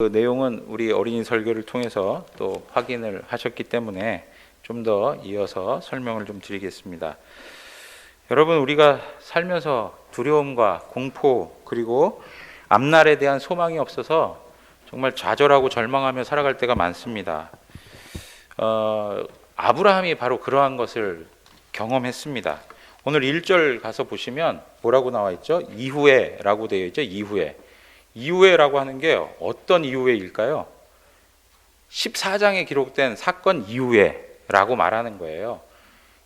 그 내용은 우리 어린이 설교를 통해서 또 확인을 하셨기 때문에 좀 더 이어서 설명을 좀 드리겠습니다. 여러분, 우리가 살면서 두려움과 공포 그리고 앞날에 대한 소망이 없어서 정말 좌절하고 절망하며 살아갈 때가 많습니다. 아브라함이 바로 그러한 것을 경험했습니다. 오늘 1절 가서 보시면 뭐라고 나와 있죠? 이후에 라고 되어 있죠. 이후에라고 하는 게 어떤 이후에일까요? 14장에 기록된 사건 이후에라고 말하는 거예요.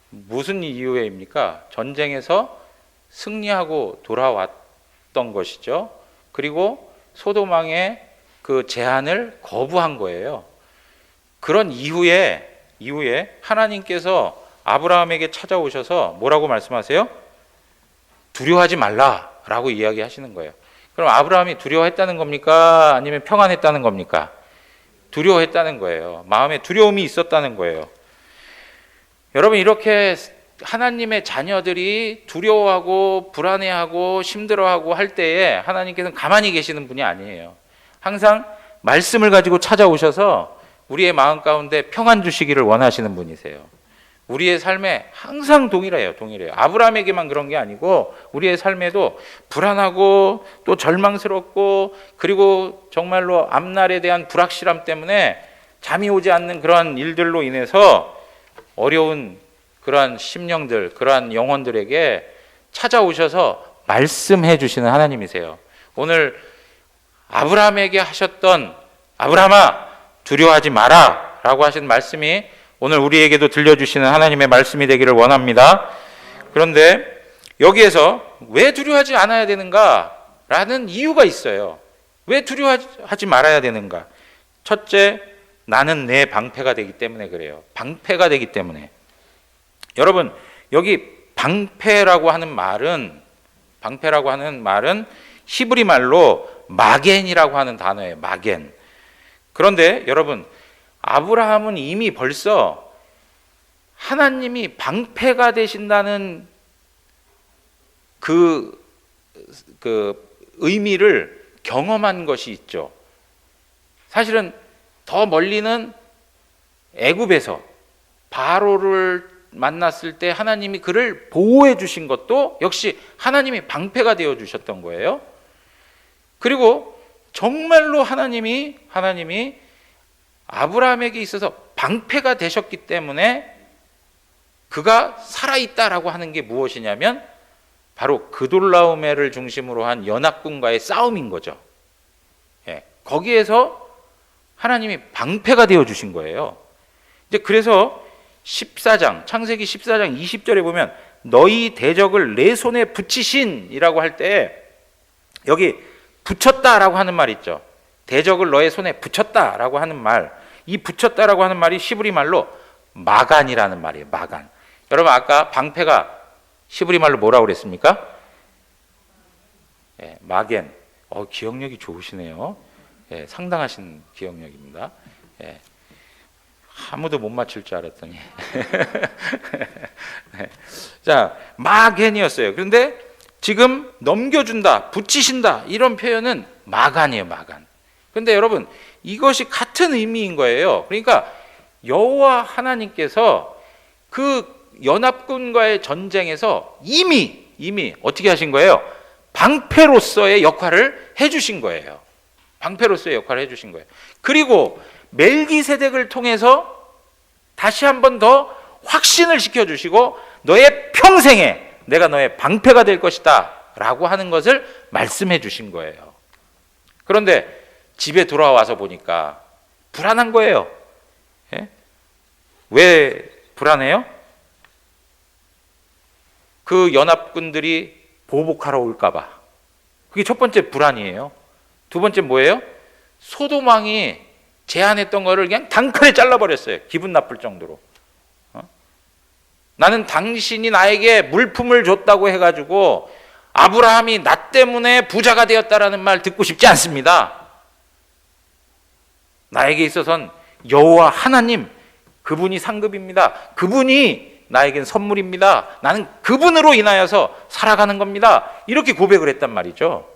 무슨 이후에입니까? 전쟁에서 승리하고 돌아왔던 것이죠. 그리고 소돔왕의 그 제안을 거부한 거예요. 그런 이후에 하나님께서 아브라함에게 찾아오셔서 뭐라고 말씀하세요? 두려워하지 말라라고 이야기하시는 거예요. 그럼 아브라함이 두려워했다는 겁니까? 아니면 평안했다는 겁니까? 두려워했다는 거예요. 마음에 두려움이 있었다는 거예요. 여러분, 이렇게 하나님의 자녀들이 두려워하고 불안해하고 힘들어하고 할 때에 하나님께서는 가만히 계시는 분이 아니에요. 항상 말씀을 가지고 찾아오셔서 우리의 마음 가운데 평안 주시기를 원하시는 분이세요. 우리의 삶에 항상 동일해요. 아브라함에게만 그런 게 아니고 우리의 삶에도 불안하고 또 절망스럽고 그리고 정말로 앞날에 대한 불확실함 때문에 잠이 오지 않는 그러한 일들로 인해서 어려운 그러한 심령들, 그러한 영혼들에게 찾아오셔서 말씀해 주시는 하나님이세요. 오늘 아브라함에게 하셨던 아브라함아 두려워하지 마라 라고 하신 말씀이 오늘 우리에게도 들려주시는 하나님의 말씀이 되기를 원합니다. 그런데 여기에서 왜 두려워하지 않아야 되는가? 라는 이유가 있어요. 왜 두려워하지 말아야 되는가? 첫째, 나는 내 방패가 되기 때문에 그래요. 방패가 되기 때문에. 여러분, 여기 방패라고 하는 말은 히브리 말로 마겐이라고 하는 단어예요. 마겐. 그런데 여러분, 아브라함은 이미 벌써 하나님이 방패가 되신다는 그 의미를 경험한 것이 있죠. 사실은 더 멀리는 애굽에서 바로를 만났을 때 하나님이 그를 보호해 주신 것도 역시 하나님이 방패가 되어 주셨던 거예요. 그리고 정말로 하나님이 아브라함에게 있어서 방패가 되셨기 때문에 그가 살아있다라고 하는 게 무엇이냐면 바로 그돌라오메를 중심으로 한 연합군과의 싸움인 거죠. 거기에서 하나님이 방패가 되어 주신 거예요. 이제 그래서 창세기 14장 20절에 보면 너희 대적을 내 손에 붙이신이라고 할 때 여기 붙였다라고 하는 말 있죠. 대적을 너의 손에 붙였다라고 하는 말, 이 붙였다라고 하는 말이 히브리 말로 마간이라는 말이에요. 마간. 여러분, 아까 방패가 히브리 말로 뭐라고 그랬습니까? 마겐. 기억력이 좋으시네요. 상당하신 기억력입니다. 아무도 못 맞출 줄 알았더니. 자, 마겐이었어요. 그런데 지금 넘겨준다, 붙이신다 이런 표현은 마간이에요. 마간. 그런데 여러분, 이것이 같은 의미인 거예요. 그러니까 여호와 하나님께서 그 연합군과의 전쟁에서 이미 어떻게 하신 거예요? 방패로서의 역할을 해주신 거예요. 방패로서의 역할을 해주신 거예요. 그리고 멜기세덱을 통해서 다시 한 번 더 확신을 시켜주시고 너의 평생에 내가 너의 방패가 될 것이다 라고 하는 것을 말씀해 주신 거예요. 그런데 집에 돌아와서 보니까 불안한 거예요. 왜 불안해요? 그 연합군들이 보복하러 올까봐. 그게 첫 번째 불안이에요. 두 번째 뭐예요? 소돔 왕이 제안했던 거를 그냥 단칼에 잘라버렸어요. 기분 나쁠 정도로. 나는 당신이 나에게 물품을 줬다고 해가지고 아브라함이 나 때문에 부자가 되었다라는 말 듣고 싶지 않습니다. 나에게 있어서는 여호와 하나님, 그분이 상급입니다. 그분이 나에겐 선물입니다. 나는 그분으로 인하여서 살아가는 겁니다. 이렇게 고백을 했단 말이죠.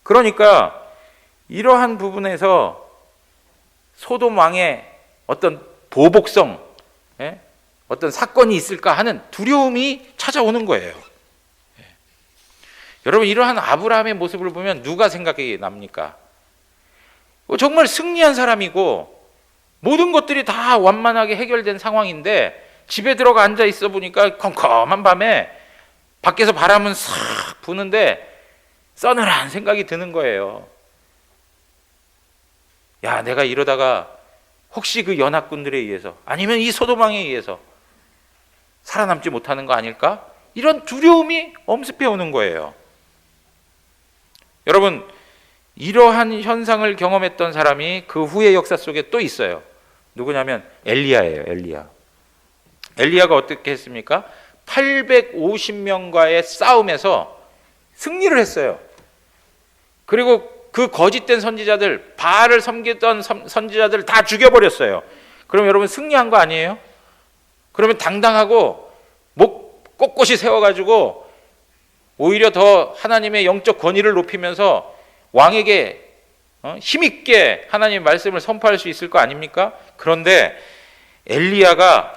그러니까 이러한 부분에서 소돔 왕의 어떤 보복성, 어떤 사건이 있을까 하는 두려움이 찾아오는 거예요. 여러분, 이러한 아브라함의 모습을 보면 누가 생각이 납니까? 정말 승리한 사람이고 모든 것들이 다 완만하게 해결된 상황인데 집에 들어가 앉아 있어 보니까 컴컴한 밤에 밖에서 바람은 싹 부는데 서늘한 생각이 드는 거예요. 야, 내가 이러다가 혹시 그 연합군들에 의해서 아니면 이 소돔왕에 의해서 살아남지 못하는 거 아닐까? 이런 두려움이 엄습해 오는 거예요. 여러분, 이러한 현상을 경험했던 사람이 그 후의 역사 속에 또 있어요. 누구냐면 엘리야예요. 엘리야가 어떻게 했습니까? 850명과의 싸움에서 승리를 했어요. 그리고 그 거짓된 선지자들, 바알을 섬기던 선지자들을 다 죽여버렸어요. 그럼 여러분 승리한 거 아니에요? 그러면 당당하고 목 꼿꼿이 세워가지고 오히려 더 하나님의 영적 권위를 높이면서 왕에게 힘있게 하나님의 말씀을 선포할 수 있을 거 아닙니까? 그런데 엘리야가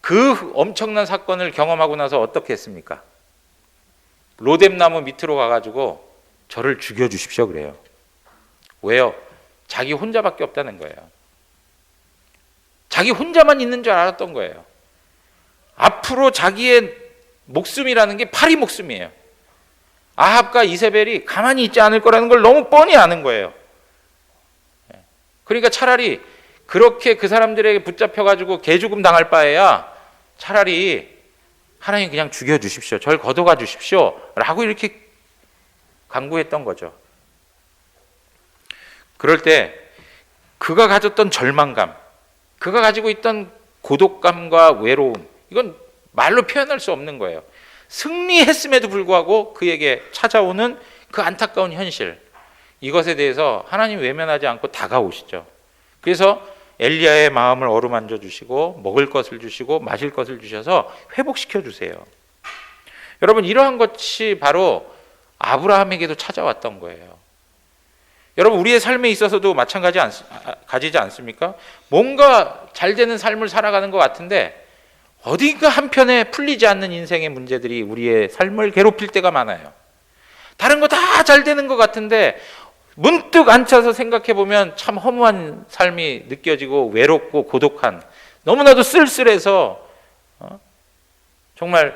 그 엄청난 사건을 경험하고 나서 어떻게 했습니까? 로뎀나무 밑으로 가가지고 저를 죽여주십시오 그래요. 왜요? 자기 혼자밖에 없다는 거예요. 자기 혼자만 있는 줄 알았던 거예요. 앞으로 자기의 목숨이라는 게 파리 목숨이에요. 아합과 이세벨이 가만히 있지 않을 거라는 걸 너무 뻔히 아는 거예요. 그러니까 차라리 그렇게 그 사람들에게 붙잡혀가지고 개죽음 당할 바에야 차라리 하나님 그냥 죽여주십시오. 절 걷어가 주십시오. 라고 이렇게 간구했던 거죠. 그럴 때 그가 가졌던 절망감, 그가 가지고 있던 고독감과 외로움, 이건 말로 표현할 수 없는 거예요. 승리했음에도 불구하고 그에게 찾아오는 그 안타까운 현실, 이것에 대해서 하나님 외면하지 않고 다가오시죠. 그래서 엘리야의 마음을 어루만져 주시고 먹을 것을 주시고 마실 것을 주셔서 회복시켜 주세요. 여러분, 이러한 것이 바로 아브라함에게도 찾아왔던 거예요. 여러분, 우리의 삶에 있어서도 마찬가지지 않습니까? 뭔가 잘 되는 삶을 살아가는 것 같은데 어딘가 한편에 풀리지 않는 인생의 문제들이 우리의 삶을 괴롭힐 때가 많아요. 다른 거 다 잘 되는 것 같은데 문득 앉혀서 생각해 보면 참 허무한 삶이 느껴지고 외롭고 고독한, 너무나도 쓸쓸해서 정말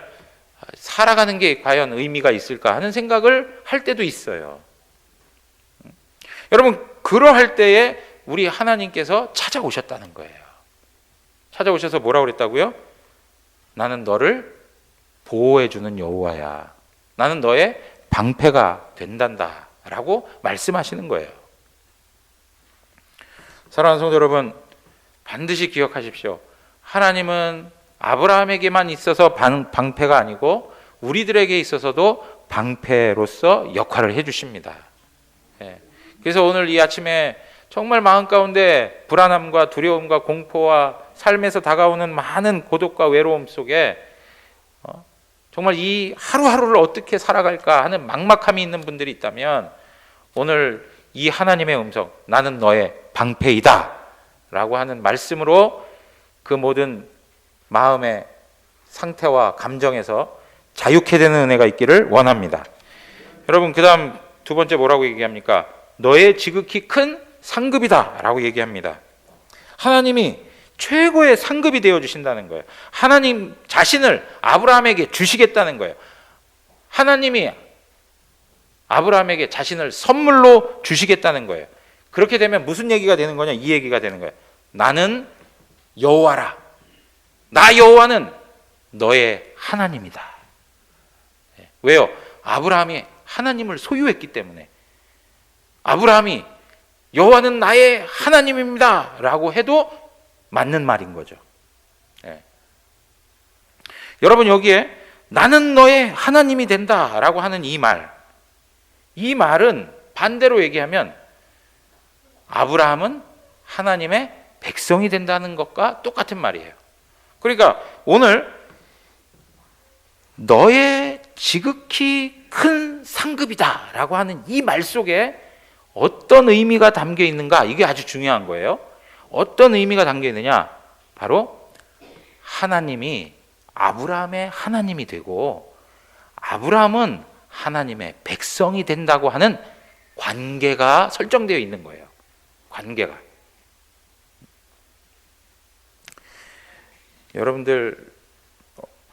살아가는 게 과연 의미가 있을까 하는 생각을 할 때도 있어요. 여러분, 그러할 때에 우리 하나님께서 찾아오셨다는 거예요. 찾아오셔서 뭐라고 그랬다고요? 나는 너를 보호해주는 여호와야. 나는 너의 방패가 된단다 라고 말씀하시는 거예요. 사랑하는 성도 여러분, 반드시 기억하십시오. 하나님은 아브라함에게만 있어서 방패가 아니고 우리들에게 있어서도 방패로서 역할을 해주십니다. 그래서 오늘 이 아침에 정말 마음 가운데 불안함과 두려움과 공포와 삶에서 다가오는 많은 고독과 외로움 속에 정말 이 하루하루를 어떻게 살아갈까 하는 막막함이 있는 분들이 있다면 오늘 이 하나님의 음성, 나는 너의 방패이다 라고 하는 말씀으로 그 모든 마음의 상태와 감정에서 자유케 되는 은혜가 있기를 원합니다. 여러분, 그 다음 두 번째 뭐라고 얘기합니까? 너의 지극히 큰 상급이다 라고 얘기합니다. 하나님이 최고의 상급이 되어주신다는 거예요. 하나님 자신을 아브라함에게 주시겠다는 거예요. 하나님이 아브라함에게 자신을 선물로 주시겠다는 거예요. 그렇게 되면 무슨 얘기가 되는 거냐? 이 얘기가 되는 거예요. 나는 여호와라. 나 여호와는 너의 하나님이다. 왜요? 아브라함이 하나님을 소유했기 때문에. 아브라함이 여호와는 나의 하나님입니다 라고 해도 맞는 말인 거죠. 여러분, 여기에 나는 너의 하나님이 된다 라고 하는 이 말은 반대로 얘기하면 아브라함은 하나님의 백성이 된다는 것과 똑같은 말이에요. 그러니까 오늘 너의 지극히 큰 상급이다라고 하는 이 말 속에 어떤 의미가 담겨 있는가? 이게 아주 중요한 거예요. 어떤 의미가 담겨 있느냐? 바로 하나님이 아브라함의 하나님이 되고 아브라함은 하나님의 백성이 된다고 하는 관계가 설정되어 있는 거예요. 관계가. 여러분들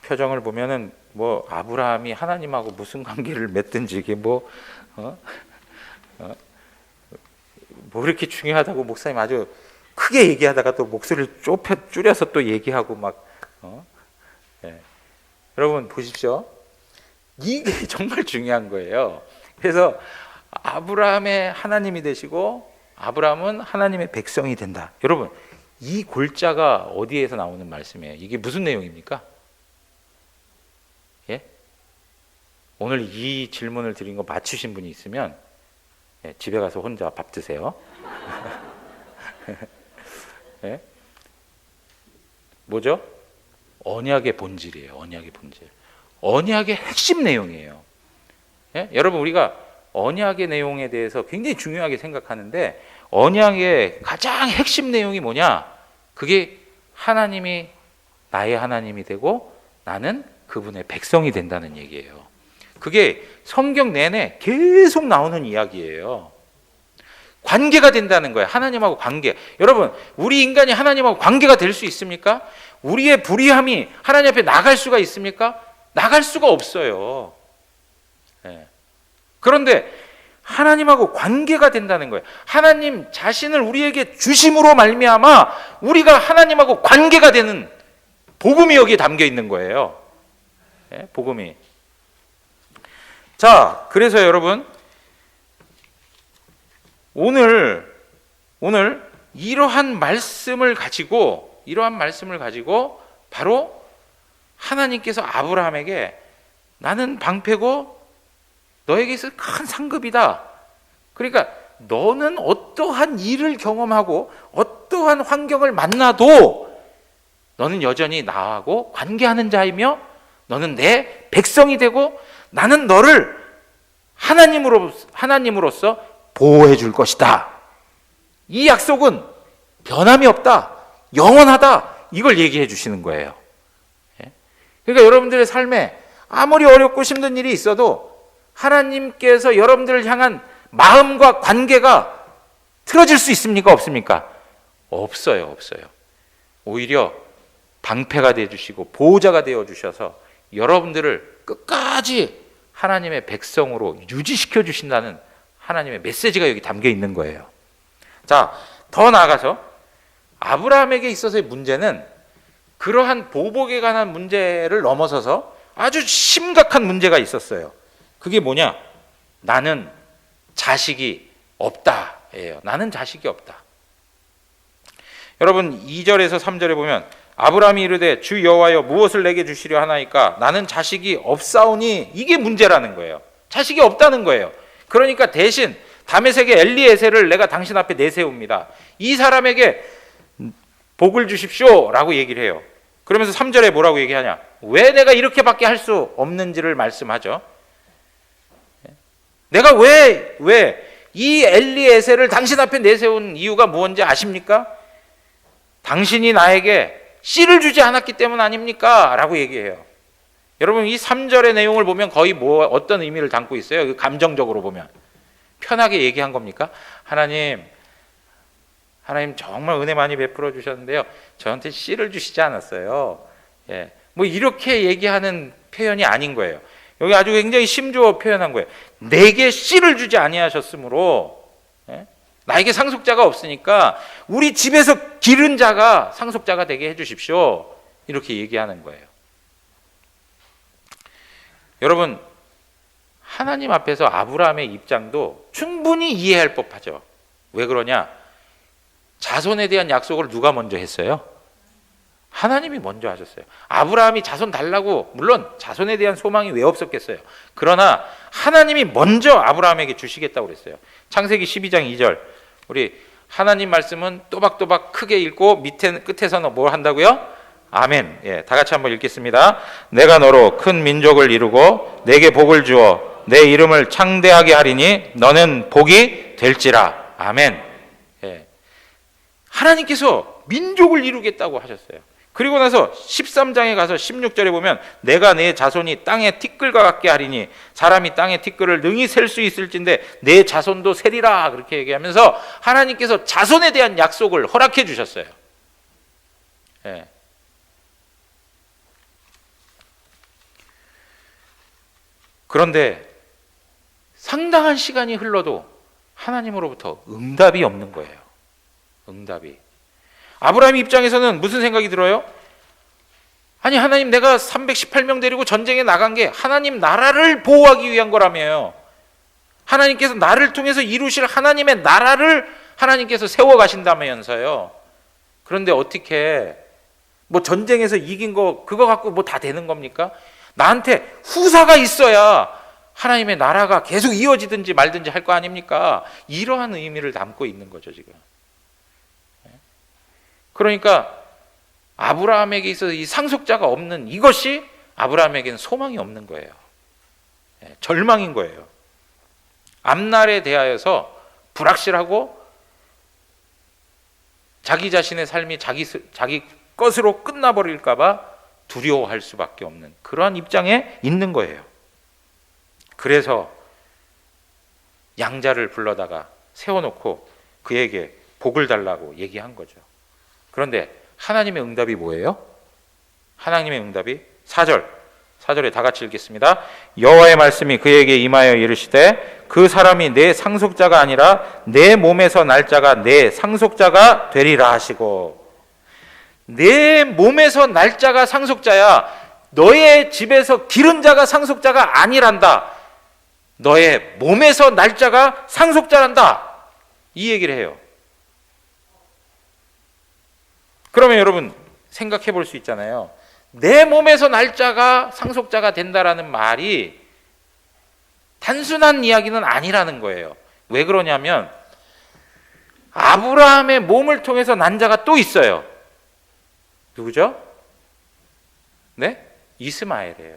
표정을 보면은 뭐 아브라함이 하나님하고 무슨 관계를 맺든지 이게 뭐 이렇게 중요하다고 목사님 아주 크게 얘기하다가 또 목소리를 줄여서 또 얘기하고 막 네. 여러분 보십시오. 이게 정말 중요한 거예요. 그래서 아브라함의 하나님이 되시고 아브라함은 하나님의 백성이 된다. 여러분 이 골자가 어디에서 나오는 말씀이에요? 이게 무슨 내용입니까? 예? 오늘 이 질문을 드린 거 맞추신 분이 있으면 집에 가서 혼자 밥 드세요. 예? 뭐죠? 언약의 본질이에요. 언약의 본질. 언약의 핵심 내용이에요. 예? 여러분 우리가 언약의 내용에 대해서 굉장히 중요하게 생각하는데 언약의 가장 핵심 내용이 뭐냐? 그게 하나님이 나의 하나님이 되고 나는 그분의 백성이 된다는 얘기예요. 그게 성경 내내 계속 나오는 이야기예요. 관계가 된다는 거예요. 하나님하고 관계. 여러분, 우리 인간이 하나님하고 관계가 될 수 있습니까? 우리의 불의함이 하나님 앞에 나갈 수가 있습니까? 나갈 수가 없어요. 네. 그런데 하나님하고 관계가 된다는 거예요. 하나님 자신을 우리에게 주심으로 말미암아 우리가 하나님하고 관계가 되는 복음이 여기에 담겨 있는 거예요. 네, 복음이. 자, 그래서 여러분 오늘 이러한 말씀을 가지고 바로 하나님께서 아브라함에게 나는 방패고 너에게 있어 큰 상급이다. 그러니까 너는 어떠한 일을 경험하고 어떠한 환경을 만나도 너는 여전히 나하고 관계하는 자이며 너는 내 백성이 되고 나는 너를 하나님으로서 보호해 줄 것이다. 이 약속은 변함이 없다. 영원하다. 이걸 얘기해 주시는 거예요. 그러니까 여러분들의 삶에 아무리 어렵고 힘든 일이 있어도 하나님께서 여러분들을 향한 마음과 관계가 틀어질 수 있습니까? 없습니까? 없어요. 오히려 방패가 되어주시고 보호자가 되어주셔서 여러분들을 끝까지 하나님의 백성으로 유지시켜 주신다는 하나님의 메시지가 여기 담겨 있는 거예요. 자, 더 나아가서 아브라함에게 있어서의 문제는 그러한 보복에 관한 문제를 넘어서서 아주 심각한 문제가 있었어요. 그게 뭐냐? 나는 자식이 없다예요. 나는 자식이 없다. 여러분 2절에서 3절에 보면 아브라함이 이르되 주 여호와여 무엇을 내게 주시려 하나이까 나는 자식이 없사오니 이게 문제라는 거예요. 자식이 없다는 거예요. 그러니까 대신 다메섹의 엘리에셀을 내가 당신 앞에 내세웁니다. 이 사람에게 복을 주십시오 라고 얘기를 해요. 그러면서 3절에 뭐라고 얘기하냐? 왜 내가 이렇게밖에 할 수 없는지를 말씀하죠. 내가 왜 이 엘리에셀을 당신 앞에 내세운 이유가 무엇인지 아십니까? 당신이 나에게 씨를 주지 않았기 때문 아닙니까? 라고 얘기해요. 여러분 이 3절의 내용을 보면 거의 어떤 의미를 담고 있어요? 감정적으로 보면 편하게 얘기한 겁니까? 하나님 정말 은혜 많이 베풀어 주셨는데요. 저한테 씨를 주시지 않았어요. 예. 뭐 이렇게 얘기하는 표현이 아닌 거예요. 여기 아주 굉장히 심주어 표현한 거예요. 내게 씨를 주지 아니하셨으므로 나에게 상속자가 없으니까 우리 집에서 기른 자가 상속자가 되게 해주십시오. 이렇게 얘기하는 거예요. 여러분 하나님 앞에서 아브라함의 입장도 충분히 이해할 법하죠. 왜 그러냐? 자손에 대한 약속을 누가 먼저 했어요? 하나님이 먼저 하셨어요. 아브라함이 자손 달라고 물론 자손에 대한 소망이 왜 없었겠어요. 그러나 하나님이 먼저 아브라함에게 주시겠다고 그랬어요. 창세기 12장 2절 우리 하나님 말씀은 또박또박 크게 읽고 밑에 끝에서는 뭘 한다고요? 아멘. 예, 다 같이 한번 읽겠습니다. 내가 너로 큰 민족을 이루고 내게 복을 주어 내 이름을 창대하게 하리니 너는 복이 될지라. 아멘. 예. 하나님께서 민족을 이루겠다고 하셨어요. 그리고 나서 13장에 가서 16절에 보면 내가 내 자손이 땅의 티끌과 같게 하리니 사람이 땅의 티끌을 능히 셀 수 있을진데 내 자손도 세리라. 그렇게 얘기하면서 하나님께서 자손에 대한 약속을 허락해 주셨어요. 예. 그런데 상당한 시간이 흘러도 하나님으로부터 응답이 없는 거예요. 응답이. 아브라함 입장에서는 무슨 생각이 들어요? 아니 하나님, 내가 318명 데리고 전쟁에 나간 게 하나님 나라를 보호하기 위한 거라며요. 하나님께서 나를 통해서 이루실 하나님의 나라를 하나님께서 세워 가신다면서요. 그런데 어떻게 뭐 전쟁에서 이긴 거 그거 갖고 뭐 다 되는 겁니까? 나한테 후사가 있어야 하나님의 나라가 계속 이어지든지 말든지 할 거 아닙니까? 이러한 의미를 담고 있는 거죠 지금. 그러니까 아브라함에게 있어서 이 상속자가 없는 이것이 아브라함에게는 소망이 없는 거예요. 절망인 거예요. 앞날에 대하여서 불확실하고 자기 자신의 삶이 자기 것으로 끝나버릴까 봐 두려워할 수밖에 없는 그러한 입장에 있는 거예요. 그래서 양자를 불러다가 세워놓고 그에게 복을 달라고 얘기한 거죠. 그런데 하나님의 응답이 뭐예요? 하나님의 응답이 4절에 다 같이 읽겠습니다. 여호와의 말씀이 그에게 임하여 이르시되 그 사람이 내 상속자가 아니라 내 몸에서 날 자가 내 상속자가 되리라 하시고. 내 몸에서 날 자가 상속자야. 너의 집에서 기른 자가 상속자가 아니란다. 너의 몸에서 날 자가 상속자란다. 이 얘기를 해요. 그러면 여러분 생각해 볼 수 있잖아요. 내 몸에서 날 자가 상속자가 된다라는 말이 단순한 이야기는 아니라는 거예요. 왜 그러냐면 아브라함의 몸을 통해서 난 자가 또 있어요. 누구죠? 네? 이스마엘이에요.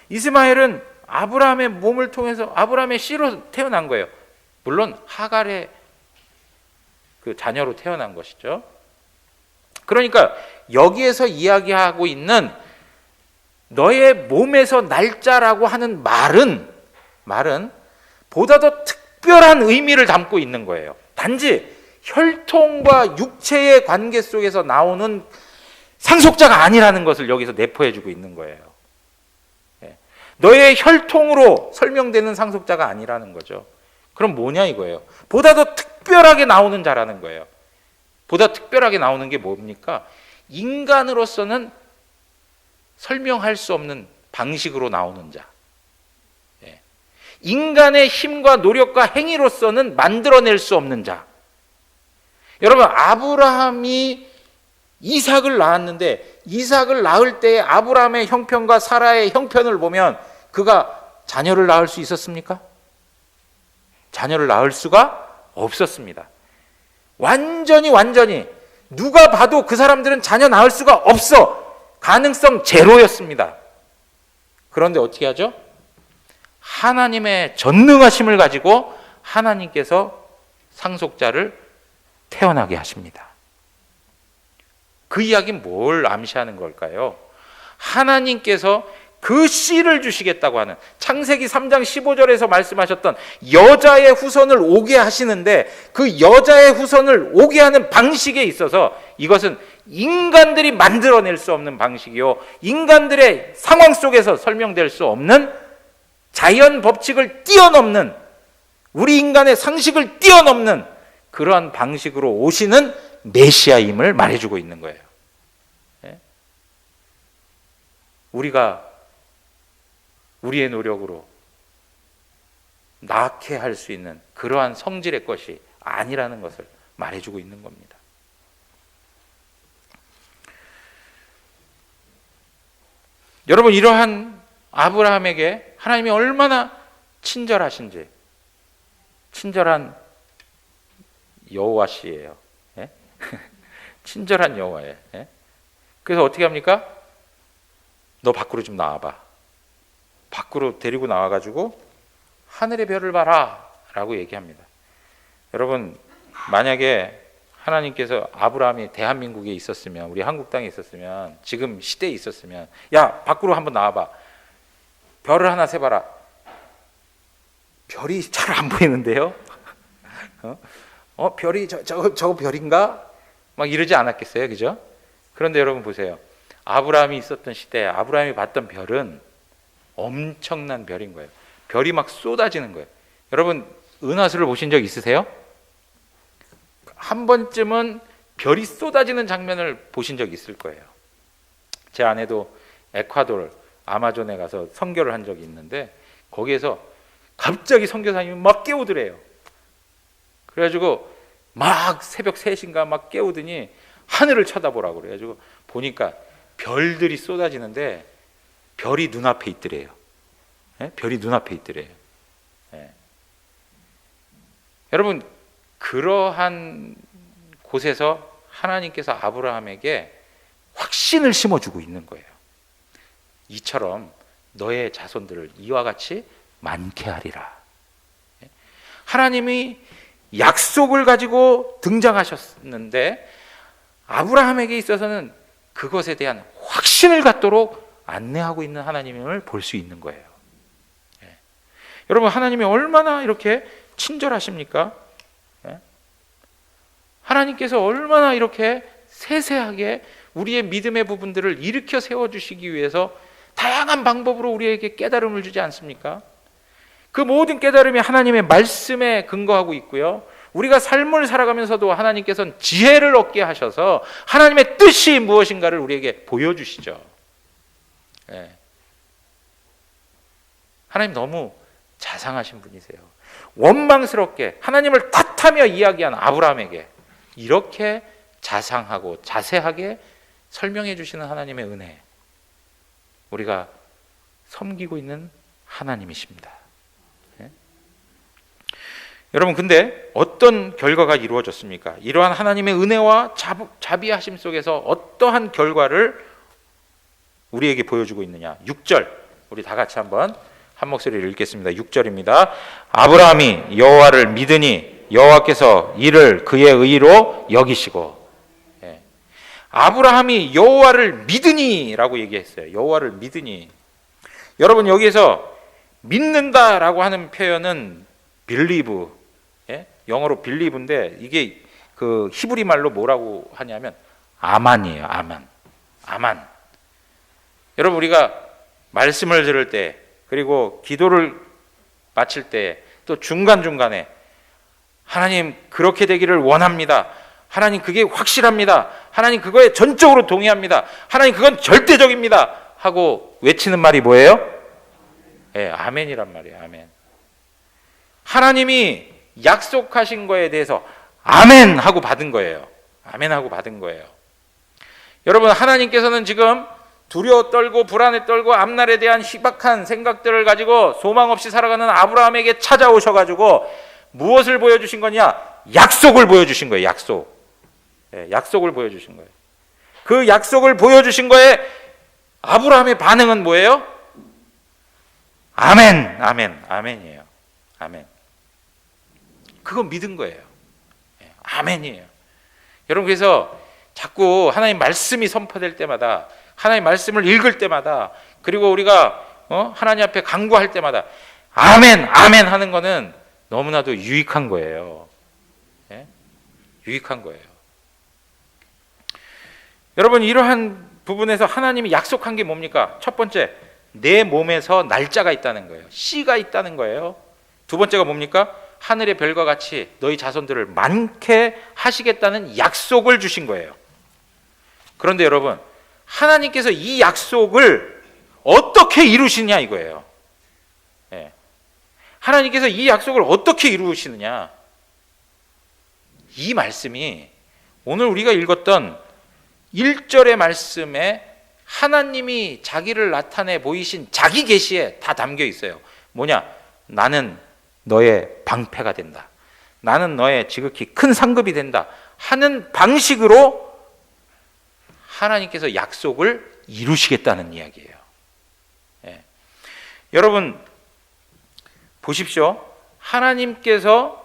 이스마엘은 아브라함의 몸을 통해서 아브라함의 씨로 태어난 거예요. 물론 하갈의 그 자녀로 태어난 것이죠. 그러니까 여기에서 이야기하고 있는 너의 몸에서 날짜라고 하는 말은 보다 더 특별한 의미를 담고 있는 거예요. 단지 혈통과 육체의 관계 속에서 나오는 상속자가 아니라는 것을 여기서 내포해주고 있는 거예요. 너의 혈통으로 설명되는 상속자가 아니라는 거죠. 그럼 뭐냐 이거예요. 보다 더 특별하게 나오는 자라는 거예요. 보다 특별하게 나오는 게 뭡니까? 인간으로서는 설명할 수 없는 방식으로 나오는 자. 인간의 힘과 노력과 행위로서는 만들어낼 수 없는 자. 여러분, 아브라함이 이삭을 낳았는데 이삭을 낳을 때 아브라함의 형편과 사라의 형편을 보면 그가 자녀를 낳을 수 있었습니까? 자녀를 낳을 수가 없었습니다. 완전히 누가 봐도 그 사람들은 자녀 낳을 수가 없어. 가능성 제로였습니다. 그런데 어떻게 하죠? 하나님의 전능하심을 가지고 하나님께서 상속자를 태어나게 하십니다. 그 이야기는 뭘 암시하는 걸까요? 하나님께서 그 씨를 주시겠다고 하는 창세기 3장 15절에서 말씀하셨던 여자의 후손을 오게 하시는데 그 여자의 후손을 오게 하는 방식에 있어서 이것은 인간들이 만들어낼 수 없는 방식이요, 인간들의 상황 속에서 설명될 수 없는 자연 법칙을 뛰어넘는, 우리 인간의 상식을 뛰어넘는 그러한 방식으로 오시는 메시아임을 말해주고 있는 거예요. 우리가 우리의 노력으로 낳게 할 수 있는 그러한 성질의 것이 아니라는 것을 말해주고 있는 겁니다. 여러분, 이러한 아브라함에게 하나님이 얼마나 친절하신지, 친절한 여호와시예요. 친절한 여호와예요. 그래서 어떻게 합니까? 너 밖으로 좀 나와봐. 밖으로 데리고 나와가지고 하늘의 별을 봐라 라고 얘기합니다. 여러분, 만약에 하나님께서 아브라함이 대한민국에 있었으면, 우리 한국 땅에 있었으면, 지금 시대에 있었으면, 야 밖으로 한번 나와봐, 별을 하나 세봐라. 별이 잘 안 보이는데요? 별이 저거 별인가? 막 이러지 않았겠어요, 그죠? 그런데 여러분 보세요. 아브라함이 있었던 시대에 아브라함이 봤던 별은 엄청난 별인 거예요. 별이 막 쏟아지는 거예요. 여러분, 은하수를 보신 적 있으세요? 한 번쯤은 별이 쏟아지는 장면을 보신 적 있을 거예요. 제 아내도 에콰도르 아마존에 가서 선교를 한 적이 있는데, 거기에서 갑자기 선교사님이 막 깨우더래요. 그래가지고 막 새벽 3시인가 막 깨우더니 하늘을 쳐다보라고 그래가지고 보니까 별들이 쏟아지는데 별이 눈앞에 있더래요. 예? 별이 눈앞에 있더래요. 예. 여러분, 그러한 곳에서 하나님께서 아브라함에게 확신을 심어주고 있는 거예요. 이처럼 너의 자손들을 이와 같이 많게 하리라. 하나님이 약속을 가지고 등장하셨는데 아브라함에게 있어서는 그것에 대한 확신을 갖도록 안내하고 있는 하나님을 볼 수 있는 거예요. 여러분, 하나님이 얼마나 이렇게 친절하십니까? 하나님께서 얼마나 이렇게 세세하게 우리의 믿음의 부분들을 일으켜 세워주시기 위해서 다양한 방법으로 우리에게 깨달음을 주지 않습니까? 그 모든 깨달음이 하나님의 말씀에 근거하고 있고요. 우리가 삶을 살아가면서도 하나님께서는 지혜를 얻게 하셔서 하나님의 뜻이 무엇인가를 우리에게 보여주시죠. 네. 하나님 너무 자상하신 분이세요. 원망스럽게 하나님을 탓하며 이야기한 아브라함에게 이렇게 자상하고 자세하게 설명해 주시는 하나님의 은혜, 우리가 섬기고 있는 하나님이십니다. 네? 여러분, 근데 어떤 결과가 이루어졌습니까? 이러한 하나님의 은혜와 자비하심 속에서 어떠한 결과를 우리에게 보여주고 있느냐? 6절, 우리 다 같이 한번 한 목소리를 읽겠습니다. 6절입니다. 아브라함이 여호와를 믿으니 여호와께서 이를 그의 의로 여기시고. 예. 아브라함이 여호와를 믿으니라고 얘기했어요. 여호와를 믿으니. 여러분, 여기에서 믿는다라고 하는 표현은 believe, 예? 영어로 believe인데 이게 그 히브리 말로 뭐라고 하냐면 아만이에요. 아만. 여러분, 우리가 말씀을 들을 때, 그리고 기도를 마칠 때, 또 중간중간에 하나님 그렇게 되기를 원합니다. 하나님 그게 확실합니다. 하나님 그거에 전적으로 동의합니다. 하나님 그건 절대적입니다. 하고 외치는 말이 뭐예요? 네, 아멘이란 말이에요. 아멘. 하나님이 약속하신 거에 대해서 아멘 하고 받은 거예요. 아멘 하고 받은 거예요. 여러분, 하나님께서는 지금 두려워 떨고 불안에 떨고 앞날에 대한 희박한 생각들을 가지고 소망 없이 살아가는 아브라함에게 찾아오셔가지고 무엇을 보여주신 거냐? 약속을 보여주신 거예요. 약속. 네, 약속을 보여주신 거예요. 그 약속을 보여주신 거에 아브라함의 반응은 뭐예요? 아멘이에요. 아멘. 그거 믿은 거예요. 네, 아멘이에요. 여러분, 그래서 자꾸 하나님 말씀이 선포될 때마다, 하나님 말씀을 읽을 때마다, 그리고 우리가 하나님 앞에 간구할 때마다 아멘 하는 거는 너무나도 유익한 거예요. 예? 유익한 거예요. 여러분, 이러한 부분에서 하나님이 약속한 게 뭡니까? 첫 번째, 내 몸에서 날짜가 있다는 거예요. 씨가 있다는 거예요. 두 번째가 뭡니까? 하늘의 별과 같이 너희 자손들을 많게 하시겠다는 약속을 주신 거예요. 그런데 여러분, 하나님께서 이 약속을 어떻게 이루시냐 이거예요. 예. 하나님께서 이 약속을 어떻게 이루시느냐? 이 말씀이 오늘 우리가 읽었던 1절의 말씀에 하나님이 자기를 나타내 보이신 자기 계시에 다 담겨 있어요. 뭐냐? 나는 너의 방패가 된다. 나는 너의 지극히 큰 상급이 된다. 하는 방식으로 하나님께서 약속을 이루시겠다는 이야기예요. 예. 여러분 보십시오. 하나님께서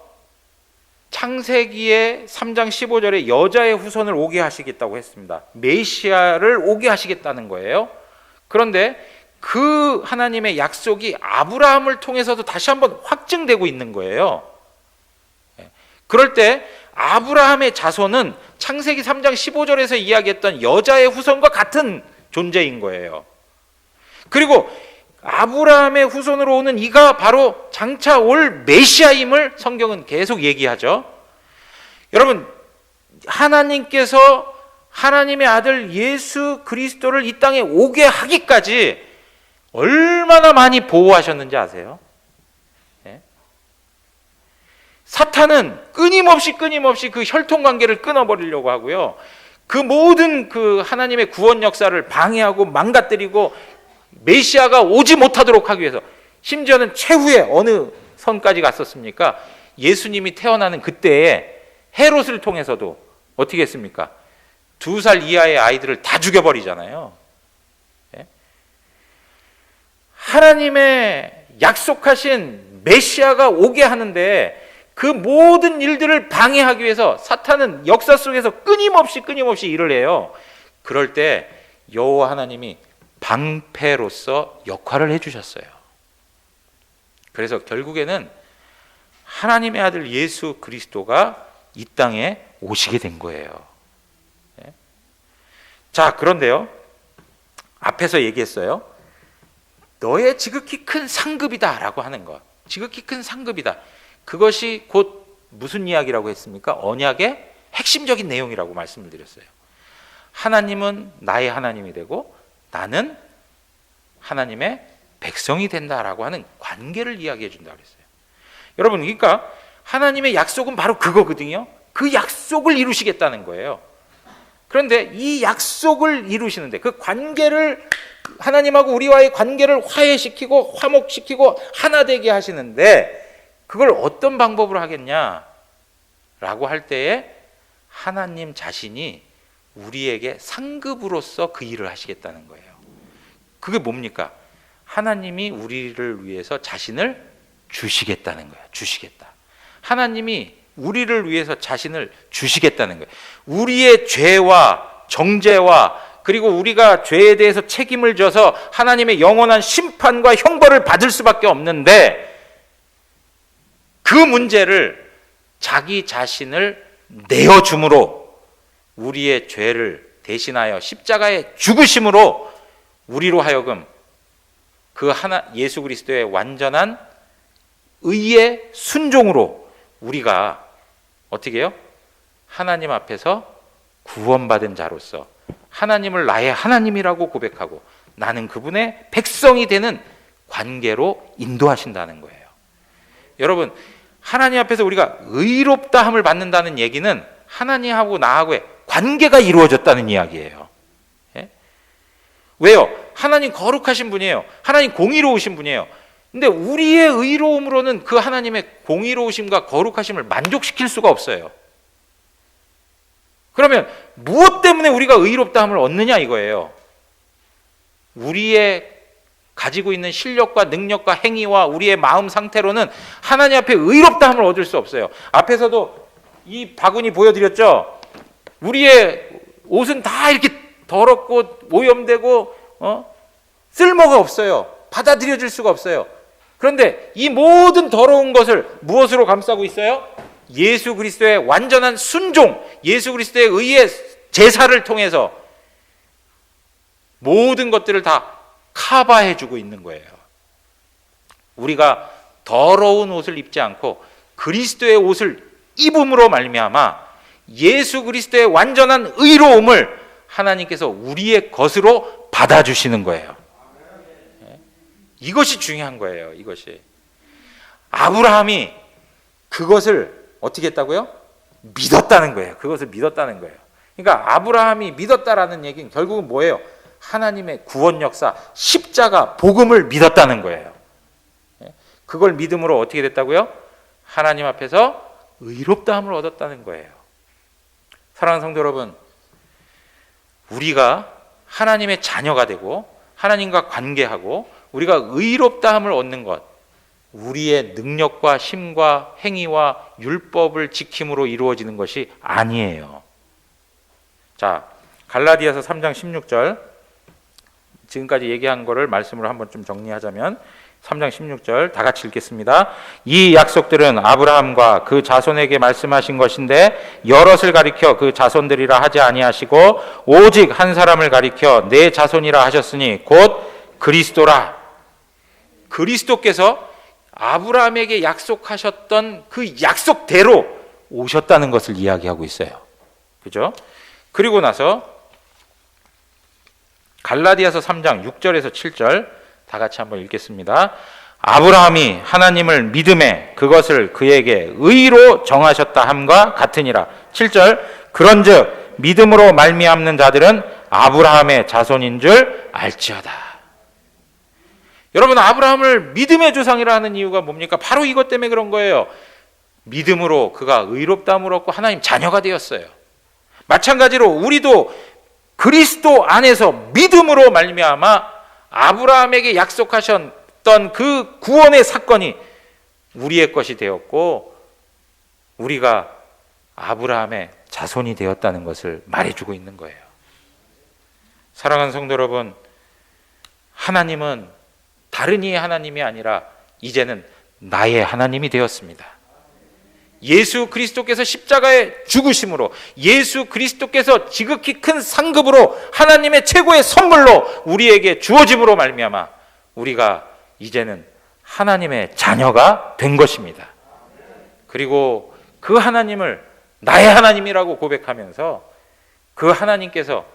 창세기의 3장 15절에 여자의 후손을 오게 하시겠다고 했습니다. 메시아를 오게 하시겠다는 거예요. 그런데 그 하나님의 약속이 아브라함을 통해서도 다시 한번 확증되고 있는 거예요. 그럴 때 아브라함의 자손은 창세기 3장 15절에서 이야기했던 여자의 후손과 같은 존재인 거예요. 그리고 아브라함의 후손으로 오는 이가 바로 장차 올 메시아임을 성경은 계속 얘기하죠. 여러분, 하나님께서 하나님의 아들 예수 그리스도를 이 땅에 오게 하기까지 얼마나 많이 보호하셨는지 아세요? 예? 사탄은 끊임없이 그 혈통관계를 끊어버리려고 하고요. 그 모든 그 하나님의 구원 역사를 방해하고 망가뜨리고 메시아가 오지 못하도록 하기 위해서, 심지어는 최후의 어느 선까지 갔었습니까? 예수님이 태어나는 그때에 헤롯을 통해서도 어떻게 했습니까? 2살 이하의 아이들을 다 죽여버리잖아요. 예? 하나님의 약속하신 메시아가 오게 하는데 그 모든 일들을 방해하기 위해서 사탄은 역사 속에서 끊임없이 일을 해요. 그럴 때 여호와 하나님이 방패로서 역할을 해주셨어요. 그래서 결국에는 하나님의 아들 예수 그리스도가 이 땅에 오시게 된 거예요. 자, 그런데요, 앞에서 얘기했어요. 너의 지극히 큰 상급이다 라고 하는 것, 지극히 큰 상급이다, 그것이 곧 무슨 이야기라고 했습니까? 언약의 핵심적인 내용이라고 말씀을 드렸어요. 하나님은 나의 하나님이 되고 나는 하나님의 백성이 된다라고 하는 관계를 이야기해 준다고 그랬어요. 여러분, 그러니까 하나님의 약속은 바로 그거거든요. 그 약속을 이루시겠다는 거예요. 그런데 이 약속을 이루시는데 그 관계를, 하나님하고 우리와의 관계를 화해시키고 화목시키고 하나 되게 하시는데 그걸 어떤 방법으로 하겠냐라고 할 때에 하나님 자신이 우리에게 상급으로서 그 일을 하시겠다는 거예요. 그게 뭡니까? 하나님이 우리를 위해서 자신을 주시겠다는 거예요. 주시겠다. 하나님이 우리를 위해서 자신을 주시겠다는 거예요. 우리의 죄와 정죄와 그리고 우리가 죄에 대해서 책임을 져서 하나님의 영원한 심판과 형벌을 받을 수밖에 없는데 그 문제를 자기 자신을 내어줌으로, 우리의 죄를 대신하여 십자가에 죽으심으로 우리로 하여금 그 하나 예수 그리스도의 완전한 의의 순종으로 우리가 어떻게 해요? 하나님 앞에서 구원받은 자로서 하나님을 나의 하나님이라고 고백하고 나는 그분의 백성이 되는 관계로 인도하신다는 거예요. 여러분, 하나님 앞에서 우리가 의롭다함을 받는다는 얘기는 하나님하고 나하고의 관계가 이루어졌다는 이야기예요. 예? 왜요? 하나님 거룩하신 분이에요. 하나님 공의로우신 분이에요. 근데 우리의 의로움으로는 그 하나님의 공의로우심과 거룩하심을 만족시킬 수가 없어요. 그러면 무엇 때문에 우리가 의롭다함을 얻느냐 이거예요. 우리의 가지고 있는 실력과 능력과 행위와 우리의 마음 상태로는 하나님 앞에 의롭다함을 얻을 수 없어요. 앞에서도 이 바구니 보여드렸죠. 우리의 옷은 다 이렇게 더럽고 오염되고 쓸모가 없어요. 받아들여질 수가 없어요. 그런데 이 모든 더러운 것을 무엇으로 감싸고 있어요? 예수 그리스도의 완전한 순종, 예수 그리스도의 의의 제사를 통해서 모든 것들을 다 커버해주고 있는 거예요. 우리가 더러운 옷을 입지 않고 그리스도의 옷을 입음으로 말미암아 예수 그리스도의 완전한 의로움을 하나님께서 우리의 것으로 받아주시는 거예요. 이것이 중요한 거예요. 이것이. 아브라함이 그것을 어떻게 했다고요? 믿었다는 거예요. 그것을 믿었다는 거예요. 그러니까 아브라함이 믿었다라는 얘기는 결국은 뭐예요? 하나님의 구원 역사, 십자가, 복음을 믿었다는 거예요. 그걸 믿음으로 어떻게 됐다고요? 하나님 앞에서 의롭다함을 얻었다는 거예요. 사랑하는 성도 여러분, 우리가 하나님의 자녀가 되고 하나님과 관계하고 우리가 의롭다함을 얻는 것, 우리의 능력과 힘과 행위와 율법을 지킴으로 이루어지는 것이 아니에요. 자, 갈라디아서 3장 16절, 지금까지 얘기한 거를 말씀으로 한번 좀 정리하자면 3장 16절 다 같이 읽겠습니다. 이 약속들은 아브라함과 그 자손에게 말씀하신 것인데 여럿을 가리켜 그 자손들이라 하지 아니하시고 오직 한 사람을 가리켜 내 자손이라 하셨으니 곧 그리스도라. 그리스도께서 아브라함에게 약속하셨던 그 약속대로 오셨다는 것을 이야기하고 있어요. 그죠? 그리고 나서 갈라디아서 3장 6절에서 7절 다 같이 한번 읽겠습니다. 아브라함이 하나님을 믿음에 그것을 그에게 의로 정하셨다 함과 같으니라. 7절 그런즉 믿음으로 말미암는 자들은 아브라함의 자손인 줄 알지어다. 여러분, 아브라함을 믿음의 조상이라 하는 이유가 뭡니까? 바로 이것 때문에 그런 거예요. 믿음으로 그가 의롭다함을 얻고 하나님 자녀가 되었어요. 마찬가지로 우리도 그리스도 안에서 믿음으로 말미암아 아브라함에게 약속하셨던 그 구원의 사건이 우리의 것이 되었고 우리가 아브라함의 자손이 되었다는 것을 말해주고 있는 거예요. 사랑하는 성도 여러분, 하나님은 다른 이의 하나님이 아니라 이제는 나의 하나님이 되었습니다. 예수 그리스도께서 십자가에 죽으심으로, 예수 그리스도께서 지극히 큰 상급으로 하나님의 최고의 선물로 우리에게 주어짐으로 말미암아 우리가 이제는 하나님의 자녀가 된 것입니다. 그리고 그 하나님을 나의 하나님이라고 고백하면서 그 하나님께서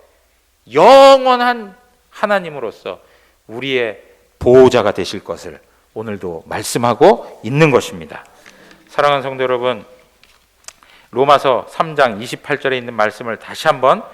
영원한 하나님으로서 우리의 보호자가 되실 것을 오늘도 말씀하고 있는 것입니다. 사랑하는 성도 여러분, 로마서 3장 28절에 있는 말씀을 다시 한번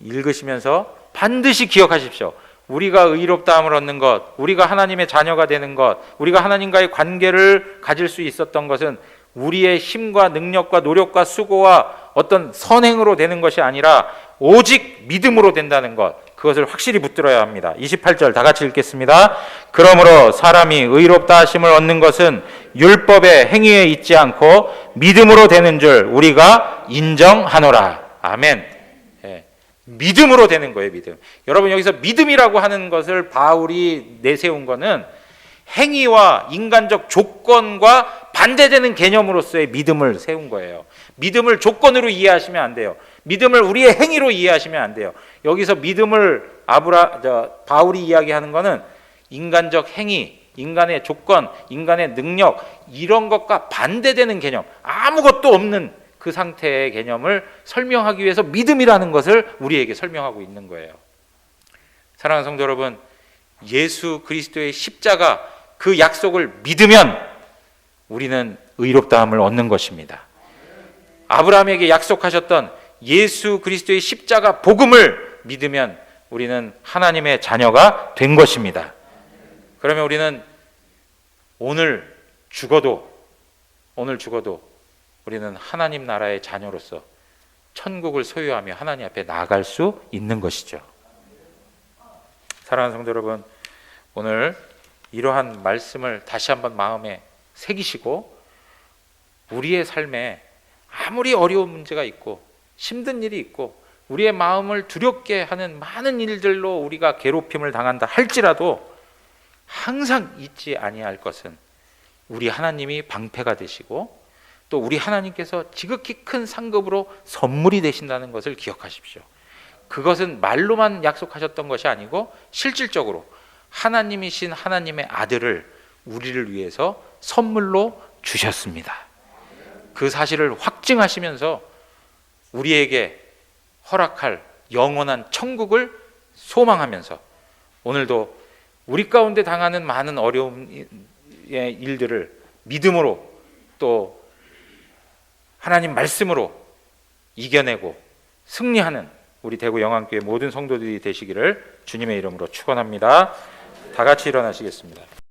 읽으시면서 반드시 기억하십시오. 우리가 의롭다함을 얻는 것, 우리가 하나님의 자녀가 되는 것, 우리가 하나님과의 관계를 가질 수 있었던 것은 우리의 힘과 능력과 노력과 수고와 어떤 선행으로 되는 것이 아니라 오직 믿음으로 된다는 것, 그것을 확실히 붙들어야 합니다. 28절 다 같이 읽겠습니다. 그러므로 사람이 의롭다 하심을 얻는 것은 율법의 행위에 있지 않고 믿음으로 되는 줄 우리가 인정하노라. 아멘. 예. 믿음으로 되는 거예요, 믿음. 여러분, 여기서 믿음이라고 하는 것을 바울이 내세운 것은 행위와 인간적 조건과 반대되는 개념으로서의 믿음을 세운 거예요. 믿음을 조건으로 이해하시면 안 돼요. 믿음을 우리의 행위로 이해하시면 안 돼요. 여기서 믿음을 바울이 이야기하는 것은 인간적 행위, 인간의 조건, 인간의 능력, 이런 것과 반대되는 개념, 아무것도 없는 그 상태의 개념을 설명하기 위해서 믿음이라는 것을 우리에게 설명하고 있는 거예요. 사랑하는 성도 여러분, 예수 그리스도의 십자가 그 약속을 믿으면 우리는 의롭다함을 얻는 것입니다. 아브라함에게 약속하셨던 예수 그리스도의 십자가 복음을 믿으면 우리는 하나님의 자녀가 된 것입니다. 그러면 우리는 오늘 죽어도 우리는 하나님 나라의 자녀로서 천국을 소유하며 하나님 앞에 나아갈 수 있는 것이죠. 사랑하는 성도 여러분, 오늘 이러한 말씀을 다시 한번 마음에 새기시고 우리의 삶에 아무리 어려운 문제가 있고 힘든 일이 있고 우리의 마음을 두렵게 하는 많은 일들로 우리가 괴롭힘을 당한다 할지라도 항상 잊지 아니할 것은 우리 하나님이 방패가 되시고 또 우리 하나님께서 지극히 큰 상급으로 선물이 되신다는 것을 기억하십시오. 그것은 말로만 약속하셨던 것이 아니고 실질적으로 하나님이신 하나님의 아들을 우리를 위해서 선물로 주셨습니다. 그 사실을 확증하시면서 우리에게 허락할 영원한 천국을 소망하면서 오늘도 우리 가운데 당하는 많은 어려움의 일들을 믿음으로 또 하나님 말씀으로 이겨내고 승리하는 우리 대구 영안교회 모든 성도들이 되시기를 주님의 이름으로 축원합니다. 다 같이 일어나시겠습니다.